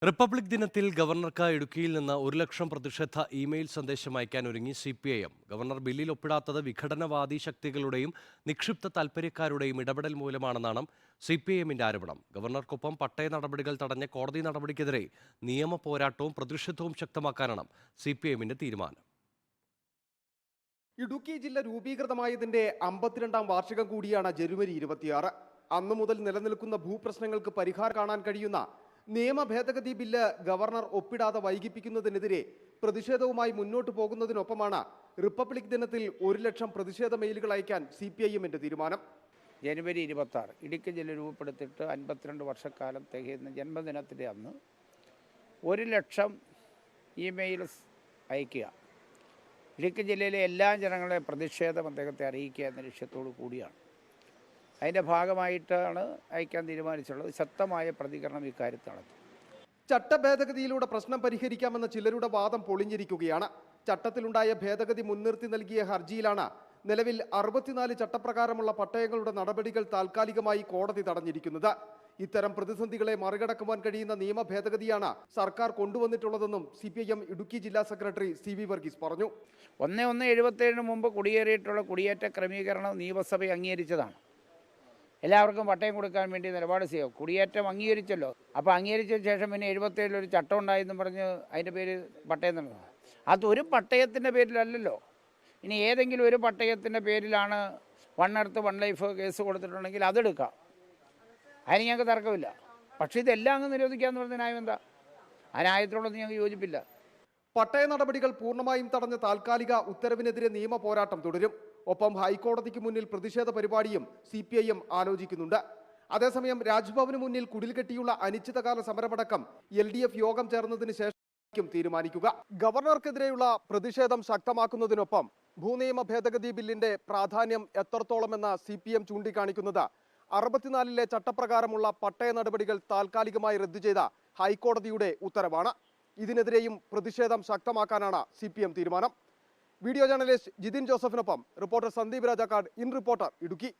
Republic ദിനത്തിൽ ഗവർണർക്ക് ഇടുക്കിയിൽ നിന്ന് 1,00,000 പ്രതിഷേധ ഇമെയിൽ സന്ദേശം അയക്കാൻ ഒരുങ്ങി CPIM. ഗവർണർ ബില്ലിൽ ഒപ്പിടാത്തത് വിഘടനവാദി ശക്തികളുടെയും നിക്ഷിപ്ത താൽപര്യക്കാരുടെയും ഇടപെടൽ മൂലമാണെന്നാണ് CPIMന്റെ ആരോപണം. ഗവർണർക്കൊപ്പം പട്ടയ നടപടികൾ തടഞ്ഞ കോടതി നടപടിക്കെതിരെ നിയമ പോരാട്ടവും പ്രതിഷേധവും ശക്തമാക്കാനാണ് CPIMന്റെ തീരുമാനം. ഇടുക്കി ജില്ല രൂപീകൃതമായതിന്റെ 52ാം വാർഷികം കൂടിയാണ് ജനുവരി 26. അന്നു മുതൽ നിലനിൽക്കുന്ന ഭൂപ്രശ്നങ്ങൾക്ക് പരിഹാരം കാണാൻ കഴിയുന്ന നിയമ ഭേദഗതി ബില്ല് ഗവർണർ ഒപ്പിടാതെ വൈകിപ്പിക്കുന്നതിനെതിരെ പ്രതിഷേധവുമായി മുന്നോട്ടു പോകുന്നതിനൊപ്പമാണ് റിപ്പബ്ലിക് ദിനത്തിൽ 1,00,000 പ്രതിഷേധ മെയിലുകൾ അയക്കാൻ CPIMന്റെ തീരുമാനം. ജനുവരി 26 ഇടുക്കി ജില്ല രൂപപ്പെടുത്തിയിട്ട് 52 വർഷക്കാലം തികയുന്ന ജന്മദിനത്തിൻ്റെ അന്ന് 1,00,000 ഇമെയിൽസ് അയക്കുക. ഇടുക്കി ജില്ലയിലെ എല്ലാ ജനങ്ങളെ പ്രതിഷേധം അദ്ദേഹത്തെ അറിയിക്കുക എന്ന ലക്ഷ്യത്തോടു കൂടിയാണ്. അതിൻ്റെ ഭാഗമായിട്ടാണ് അയക്കാൻ തീരുമാനിച്ചുള്ളത്. ശക്തമായ പ്രതികരണം ഇക്കാര്യത്താണ്. ചട്ടഭേദഗതിയിലൂടെ പ്രശ്നം പരിഹരിക്കാമെന്ന ചിലരുടെ വാദം പൊളിഞ്ഞിരിക്കുകയാണ്. ചട്ടത്തിലുണ്ടായ ഭേദഗതി മുൻനിർത്തി നൽകിയ ഹർജിയിലാണ് നിലവിൽ 64 ചട്ടപ്രകാരമുള്ള പട്ടയങ്ങളുടെ നടപടികൾ താൽക്കാലികമായി കോടതി തടഞ്ഞിരിക്കുന്നത്. ഇത്തരം പ്രതിസന്ധികളെ മറികടക്കുവാൻ കഴിയുന്ന നിയമ ഭേദഗതിയാണ് സർക്കാർ കൊണ്ടുവന്നിട്ടുള്ളതെന്നും CPIM ഇടുക്കി ജില്ലാ സെക്രട്ടറി CV വർഗീസ് പറഞ്ഞു. 1/1/77 മുമ്പ് കുടിയേറിയിട്ടുള്ള കുടിയേറ്റ ക്രമീകരണം നിയമസഭ അംഗീകരിച്ചതാണ്. എല്ലാവർക്കും പട്ടയം കൊടുക്കാൻ വേണ്ടി നിലപാട് ചെയ്യുക. കുടിയേറ്റം അംഗീകരിച്ചല്ലോ. അപ്പോൾ അംഗീകരിച്ചതിന് ശേഷം പിന്നെ 77 ഒരു ചട്ടം ഉണ്ടായെന്ന് പറഞ്ഞ് അതിൻ്റെ പേര് പട്ടയം നൽകുക. അതൊരു പട്ടയത്തിൻ്റെ പേരിലല്ലല്ലോ. ഇനി ഏതെങ്കിലും ഒരു പട്ടയത്തിൻ്റെ പേരിലാണ് one earth one life case കൊടുത്തിട്ടുണ്ടെങ്കിൽ അതെടുക്കാം. അതിന് ഞങ്ങൾക്ക് തർക്കമില്ല. പക്ഷേ ഇതെല്ലാം അങ്ങ് നിരോധിക്കാമെന്ന് പറഞ്ഞ ന്യായം എന്താ? ആ ന്യായത്തിനോടൊന്നും ഞങ്ങൾക്ക് യോജിപ്പില്ല. പട്ടയ നടപടികൾ പൂർണ്ണമായും തടഞ്ഞ താൽക്കാലിക ഉത്തരവിനെതിരെ നിയമ പോരാട്ടം തുടരും. ഒപ്പം ഹൈക്കോടതിക്ക് മുന്നിൽ പ്രതിഷേധ പരിപാടിയും CPIM ആലോചിക്കുന്നുണ്ട്. അതേസമയം രാജ്ഭവന് മുന്നിൽ കുടിൽ കെട്ടിയുള്ള അനിശ്ചിതകാല സമരമടക്കം LDF യോഗം ചേർന്നതിന് ശേഷം തീരുമാനിക്കുക. ഗവർണർക്കെതിരെയുള്ള പ്രതിഷേധം ശക്തമാക്കുന്നതിനൊപ്പം ഭൂനിയമ ഭേദഗതി ബില്ലിന്റെ പ്രാധാന്യം എത്രത്തോളമെന്ന് CPIM ചൂണ്ടിക്കാണിക്കുന്നത് 64ലെ ചട്ടപ്രകാരമുള്ള പട്ടയ നടപടികൾ താൽക്കാലികമായി റദ്ദു ചെയ്ത ഹൈക്കോടതിയുടെ ഉത്തരവാണ്. ഇതിനെതിരെയും പ്രതിഷേധം ശക്തമാക്കാനാണ് CPIM തീരുമാനം. വീഡിയോ ജേർണലിസ്റ്റ് ജിതിൻ ജോസഫിനൊപ്പം reporter Sandeep Rajakkad, in Reporter, Idukki.